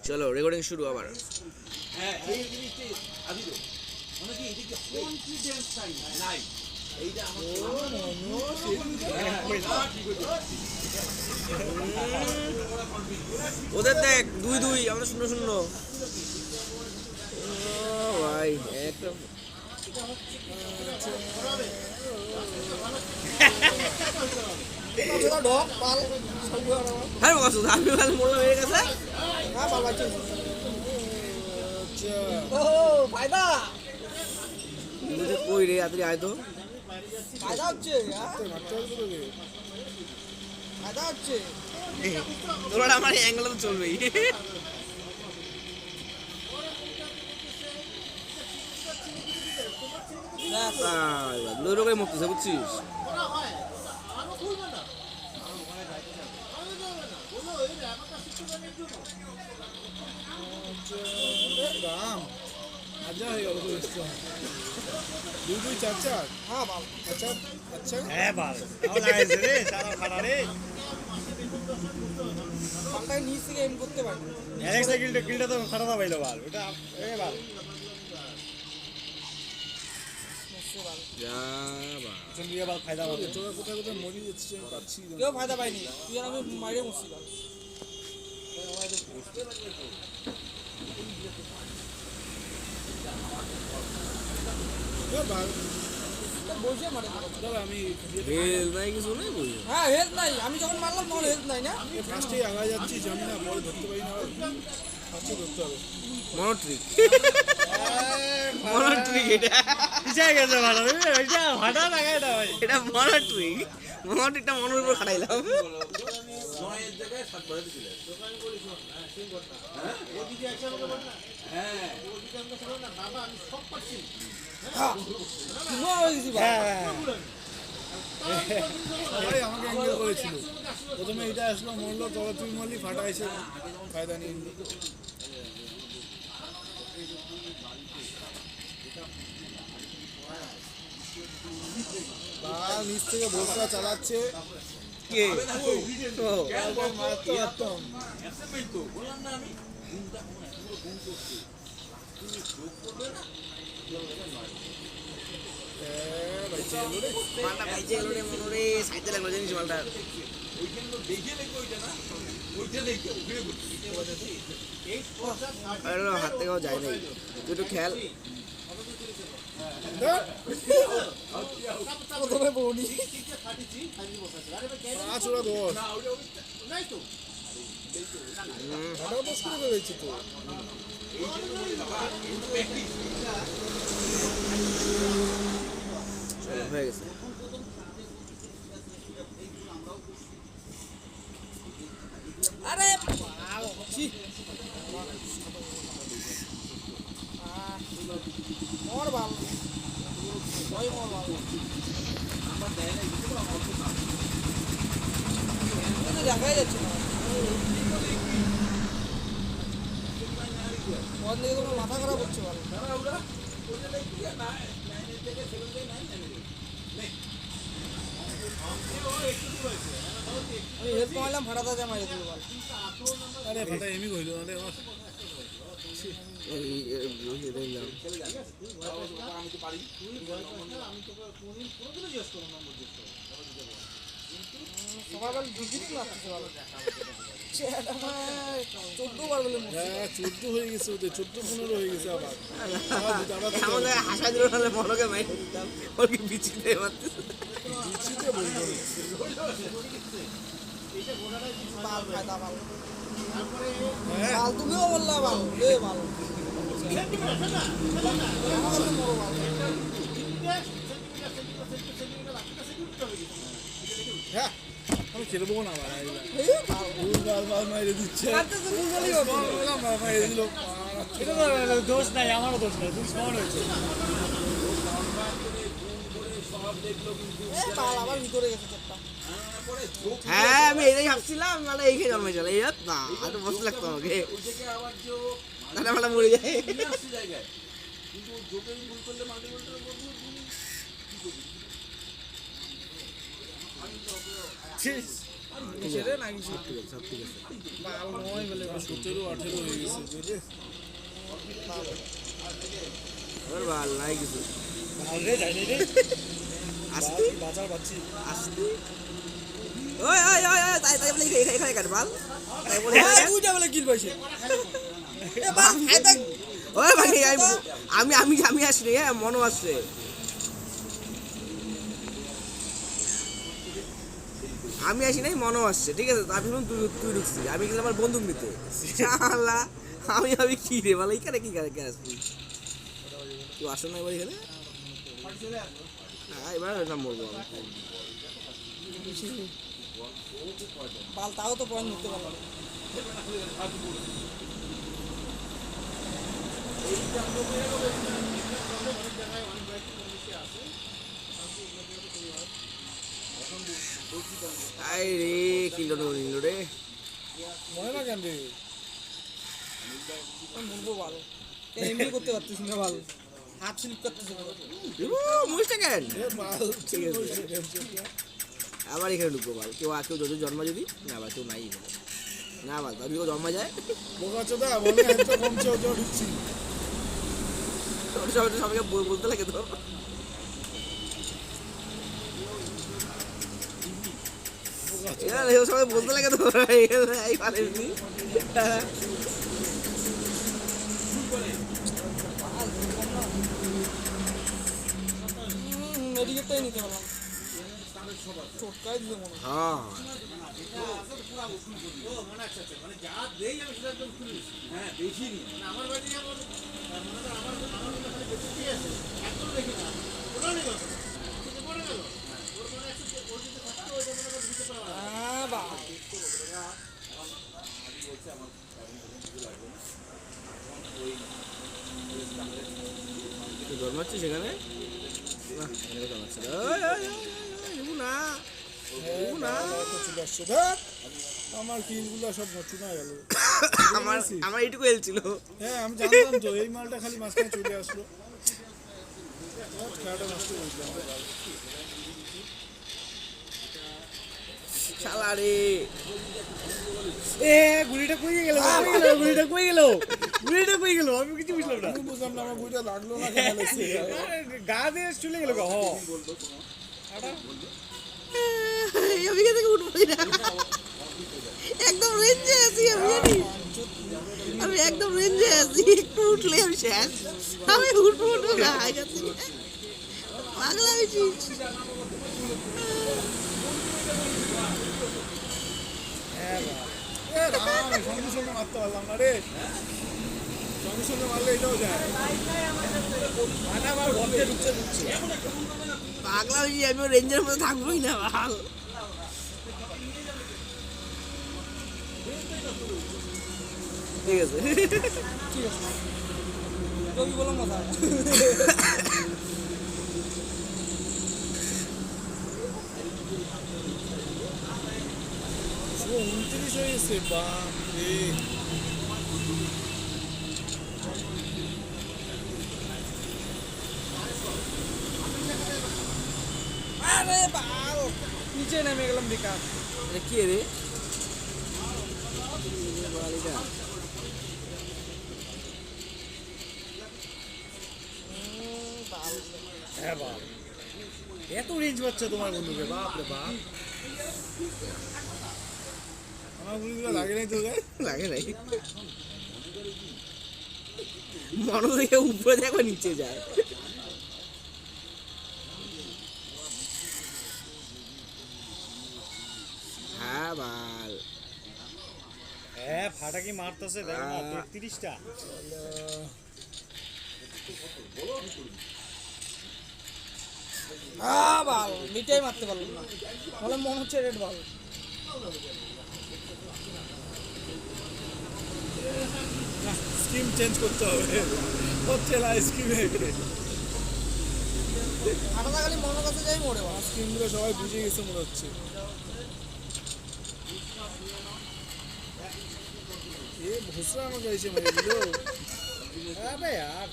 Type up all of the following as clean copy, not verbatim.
চলো রেকর্ডিং শুরু আবার। হ্যাঁ এই জিনিসটা আদিল মানে কি এদিকে কনফিডেন্স নাই এইটা আমার ওদের দেখ 2-2 আমরা 0-0। ভাই একটা হ্যাঁ বসো আমি ভালো মোড়া হয়ে গেছে। হ্যাঁ বাবা চল ও ফায়দা কই রে আদরি আয় তো ফায়দা হচ্ছে ফায়দা হচ্ছে তোরা আমার অ্যাঙ্গেলে তো চলবেই। লোক করে মরতেছে বুঝছিস। রাম মজা হয়ে গেল তো 2-2 4-4 হ্যাঁ বাবা আচ্ছা আচ্ছা হ্যাঁ বাল তাও লাগাইছে রে সারা ফাটা রে পাল্টায় নিচ থেকে এম করতে পারি অ্যালেক্সা কিলটা তো ফাটা পাইলো বাল ওটা এ বাল যা বা চন্দ্রিয়া বাল ফায়দা পাবে তোরা কোথায় কোথায় মরি যাচ্ছিস আমি পাচ্ছি কেউ ফায়দা পাইনি তুই আর আমি মাইরে মরছি বাল বসে মারে আমি হেল নাই কিছু নাই বই হ্যাঁ হেলথ নাই আমি যখন মারলাম তখন হেলথ নাই না ফার্স্টেই আগা যাচ্ছি জানি না বল ধরতে পারি না ফার্স্টে ধরতে হবে মনোট্রিক মনোট্রিক এটা পিছায় গেছে ভালো ওইটা ফাটা লাগাই দাও ভাই এটা মনোট্রিক মনোট্রিকটা মনের উপর খাটাইলাম। নয়ের জায়গায় 7 বারে দিছিল দোকান করিস না সিং করতে হ্যাঁ ওদিকে একটা বলে বল হ্যাঁ ওদিকে আমরা ছিল না বাবা আমি সব পাচ্ছি নো হইছি ভাই ভাই আমাকে অ্যাঙ্গেল করেছিল প্রথমে এটা আসলো মরলো তবে তুই মরলি ফাটা এসে ফায়দা নিয়ে নিলি। বাল নিচ থেকে বসরা চালাচ্ছে কে ও মারতে পারতাম অ্যাসেম্বল তো বললাম না আমি ঘুমটা পুরো ঘুম করছি তুমি যোগ করবে না মালটা ভাইজে গেল রে মনোরে সাইতে লাগলো জানিস মালটা ওইখানে তো দেখে লেগে ওইটা না ওইটা দেখে ঘুরে ঘুরছি এই ফোর্সটা আরে হাত থেকেও যায় নাই তুই একটু খেয়াল প্রথমে বউনি পাঁচ ওরা দশ না ওটা নাই তো ফাটাও দশ করে ফেলেছি তো হয়ে গেছে। আরে ছি মর বাল ওই মর বাল এটা দেখাই যাচ্ছে না ওর দিকে তোমার মাথা খারাপ হচ্ছে বল আমি হেল্প মারলাম ফাটাতে যা মারি দিল বল আরে ফাটা এমনি কইলো আরে আমার সকালবেলা দুদিনই লাগতেছে বল 14 বার বলে হ্যাঁ 14 হয়ে গেছে ওদের 14-15 হয়ে গেছে আবার আমাদের হাসা দিল নাহলে মনকে মাইরে দিতাম ওর কি বিচিতে মারতেছে দিচ্ছিতে বলবো বাল ফায়দা বাল হ্যাঁ বাল তুমিও বললা বাল রে বাল হ্যাঁ আমি খেলবো না আবার এই বাল বাল মাইরে দিচ্ছে কাটতে তো ভুল বলি হবে মাইরে দিল এটা তো দোষ নাই আমারও দোষ নাই তুমি সমান হয়েছে এই বাল আবার ভিতরে গেছে চারটা হ্যাঁ আমি এটাই ভাবছিলাম মানে এইখানে জন্মে চলে এই না আর তো বসে লাগতো আমাকে ওইটাকে আবার যে তাহলে আমরা মরে যাই। আসছে জায়গায় কিন্তু যোগে ভুল করলে মাল্টিপলটার বলবো কি করবি কিসে রে না কিসে ঠিক আছে, সব ঠিক আছে। বাল নয় বলে 17-18 হয়ে গেছে বুঝলে ওর বাল নাই কিছু। রে যাই রে আসতি বাজার বাচ্চি আসতি ওই ওই ওই ওই, তাই তাই বলে এখানে কাট বাল তাই বলে দুইটা বলে কিল পাইছে এ বাল ফায়দা ওই ভাই আমি আমি আমি আসছি হ্যাঁ মনে আসছে আমি আসি নাই মনে আসছে ঠিক আছে আমি শুনুন তুই তুই ঢুকছি আমি গেলাম আমার বন্দুক নিতে শালা আমি আমি কি রে বলে এখানে কি করে আসবি তুই আসো না এবার এখানে হ্যাঁ এবার নাম বলবো আমি বাল তাও তো পয়েন্ট নিতে পারলাম আই রে কিলো নিল রে মনে না কেন রে বলবো ভালো এমনি করতে পারতেছি না ভালো হাত স্লিপ করতেছে মুসটা কেন এ বাল ঠিক আছে আবার এখানে ঢুকবো বল কেউ কেউ যদি জন্ম যদি না বা কেউ নাই এখানে। না বল তাহলে কেউ জন্ম যায় বোকা চোদা বলে এত কমছে ও ঢুকছি সবাই সবাইকে বলতে লাগে তো সবাই বলতে লাগে তো এই পারে মেডিকেটটাই নিতে পারলাম চটকাই দিতে মনে হয় হ্যাঁ মানে যা দেই আমি সেটা একদম খুলি হ্যাঁ বেশি নি আমার বাড়ি যেমন মনে কর আমার বেশি কি আছে একদম দেখি না ওটা নেই কথা কিন্তু মনে গেল ওর মনে আছে ওর যদি থাকতো ওটা মনে কর দিতে পারবে বাহ জন্মাচ্ছি সেখানে না এখানে জন্মাচ্ছে না না চলে আসছে ধর আমার কিলগুলো সব নচুনা গেল আমার আমার এইটুকু এল ছিল হ্যাঁ আমি জানতাম তো এই মালটা খালি মাঝখানে চলে আসলো খেলাটা নষ্ট করে দিলাম শালা রে এ গুলিটা কই গেল গুলিটা কই গেল আমি কিছু বুঝলাম না আমি বুঝলাম না আমার বইটা লাগলো না কেন লাগছে গা দিয়ে চলে গেল হ আমি এখান থেকে উঠবো না একদম রেঞ্জে আছি আমি জানি আমি একদম রেঞ্জে আছি একটু উঠলে আমি শেষ আমি উঠবো না এখান থেকে পাগলা হয়েছি এ রাম সঙ্গে সঙ্গে মারতে পারলাম না রে সঙ্গে সঙ্গে মারলে এটাও যায় আবার ঘরে ঢুকছে পাগলা হয়েছি আমি রেঞ্জের মধ্যে থাকবোই না ভাল ঠিক আছে রবি বললাম কথা 29 হয়ে গেছে বাপ রে আরে বাল নিচে নেমে গেলাম বেকার এটা কি রে বালিটা হ্যাঁ বাপ এত রেঞ্জ পাচ্ছে তোমার বন্ধুকে বাপ রে বাপ আমার গুলিগুলো লাগে নাই তো গায়ে লাগে নাই মনো থেকে উপরে দেখো নিচে যায় হ্যাঁ বাল হ্যাঁ ফাটাকি মারতেছে দেখো না 33টা বাল মিটাই মারতে পারলাম না বলে মনে হচ্ছে রেড বাল স্কিম চেঞ্জ করতে হবে হচ্ছে না স্কিমে আলাদা খালি মনের কাছে যাই মরে বাল স্কিমগুলো সবাই বুঝে গেছে মনে হচ্ছে এ ভুসরা আমাকে এসে মেরে দিল আরে यार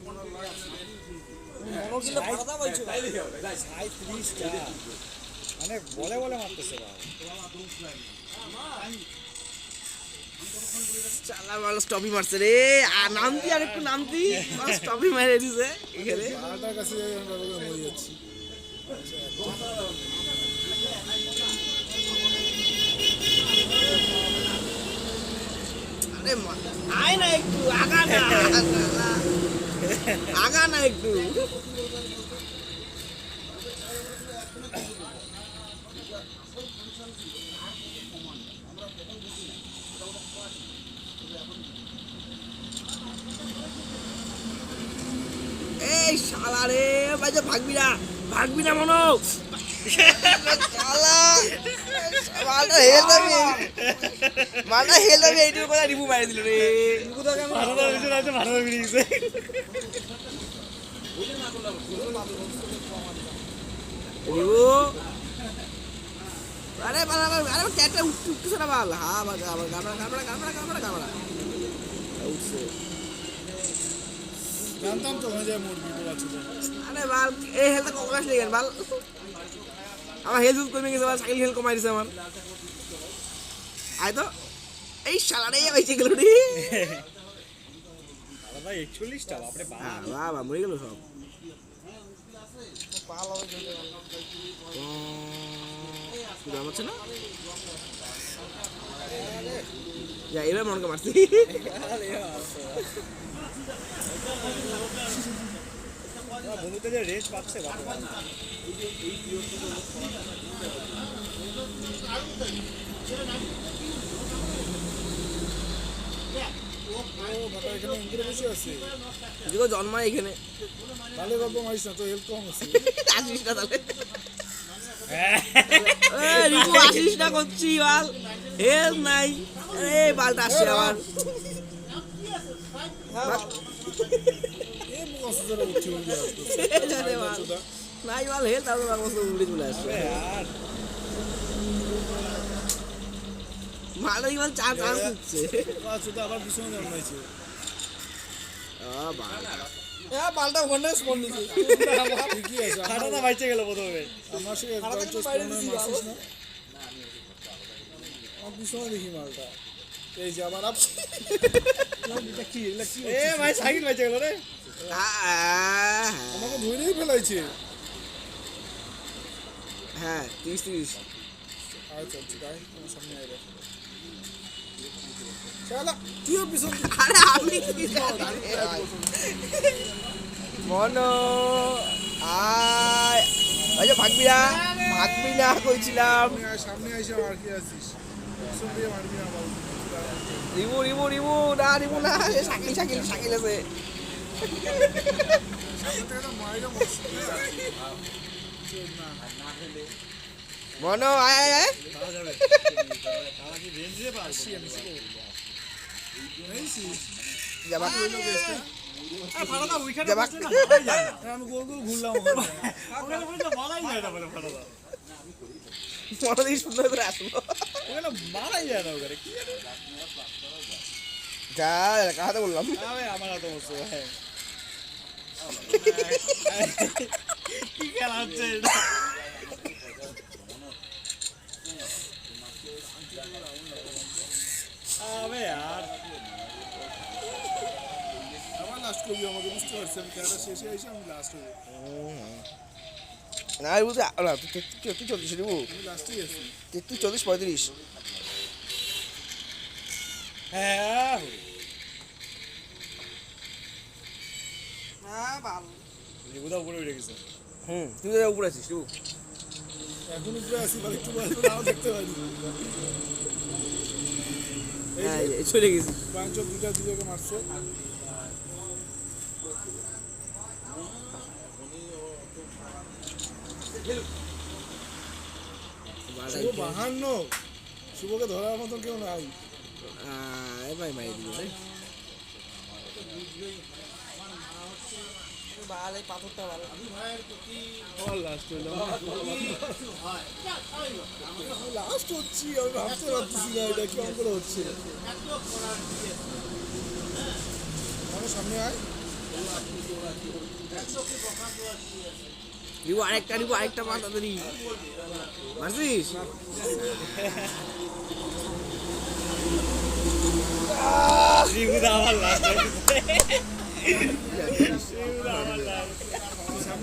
মনে গেলে ফাটা পাইছো 37টা মানে বলে বলে মারতেছে বাবা। চালা মাল স্টপই মারছে রে, আর নামতি আর একটু নামতি স্টপই মেরে দিছে এখানে। পাটার কাছে যাই আমি বাবাকে মরে যাচ্ছি। আরে আয় না একটু, আগা না আগা না একটু। এই শালা রে, বাজে ভাগবি না মনো। শালা মালটা হেল আমি এইটুকু কথা রিমু মারি দিল রে। ভাড়াদার ভিতরে আছে, ভাড়াদার বেরিয়ে গেছে। রিমু আরে আরে ট্যাটটা উঠতেছে না বাল। হ্যাঁ আবার গামড়া উঠছে। জানতাম তো হয়ে যায় মুরগি তো বাচ্চাদের। আরে বাল এই হেলটা কখন আসলে গেল বাল, আমার হেলথ কমে গেছে বাল, সাইকেল হেল কমাই দিছে আমার। আয় তো এই শালারে বেঁচে গেল রে। ভাড়াদা 41টা বাপরে বাপ। বাবা মরে গেল সব। দাম আছে না যা, এবার মনকে মারছি। বন্ধুতে যে রেঞ্জ পাচ্ছে বাপরে। ও বাবা এখানে ইন্দ্রে বসে আছে। এদিকেও জন্মায় এখানে। তাহলে গল্প মারিস না তো, হেল্প কম আছে। আসিস না তাহলে, রিপু আসিস না করছি বাল, হেল নাই। আরে বালটা আসছে আবার। এই মুখ অসুবিধা উঠছে উঠে জানে বাল। নাই বাল হেল, তারপর আমার মতো উড়ে চলে আসছে। আর মালাই বাল চার চান্স দিচ্ছে। আসছে আবার পিছনে জন্মাইছে। পাল্টা ওখানে স্পন নিছে। ঠিকই আছে। ভাড়াদা বাইচে গেল প্রথমে। আমার সে ভাড়াদাকে একবার বাইরে দিছি মারছিস না? আমার পিছনে দেখি মালটা। এই যে আবার এটা কি এ ভাই সাইকেল বাইচে গেল রে। আমাকে ধরেই ফেলাইছে। হ্যাঁ 30 আয় চলছি গাই, তোমার সামনে আয় দেখো। শালা তুইও পিছন আরে আমি কি জানি মনো আয় আচ্ছা ভাগবি না কইছিলাম। সামনে আইসা আর কি আছিস? পিছন দিয়ে মারবি না বাবু। রিমু না সাকিল আছে। সামনে থেকে তো মাইরা মুশকিল আছে। মনো আয় আমাকে রেঞ্জে পাচ্ছি আমি। যাবা ভাড়াদা ওইখানে যাবা বসলে না বলাই যায় না। আমি গোল গোল ঘুরলাম ওখানে। ওখানে বসলে বলাই যায় না বলে ভাড়াদা। মনো দিয়ে সুন্দর করে আসবো। ওখানে মারাই যায় না ওখানে। কি যা কাহাতে বললাম। আরে আমার হাতে বসছে ভাই। কি খেলা হচ্ছে এটা? আবে यार আমার লাস্ট করবি, আমাকে বুঝতে পারছি আমি খেলাটা শেষে এসে আমি লাস্ট হবো। না বুঝতে না 33 রিমু, আমি লাস্টেই আছি। 33 40 35। হ্যাঁ হ্যাঁ ভালো। রিবুদা উপরে উঠে গেছে। তুই তো উপরে আছিস রিমু। এখন উপরে আছি, মানে একটু নাও দেখতে পারি। হ্যাঁ চলে গেছি। পাঁচ দুটা দুজনকে মারছে। শুভ 52, শুভকে ধরার মতো কেউ নাই। ভাই মাই দিল রে। ভালো এই পাথরটা ভালো। লাস্ট হইলো, লাস্ট হচ্ছি আমি ভাবতে পারতেছি না এটা কেমন করে হচ্ছে। আমার সামনে আয়। আরেকটা মাছ তাড়াতাড়ি মারছিস রিবুদা আমার লাস্ট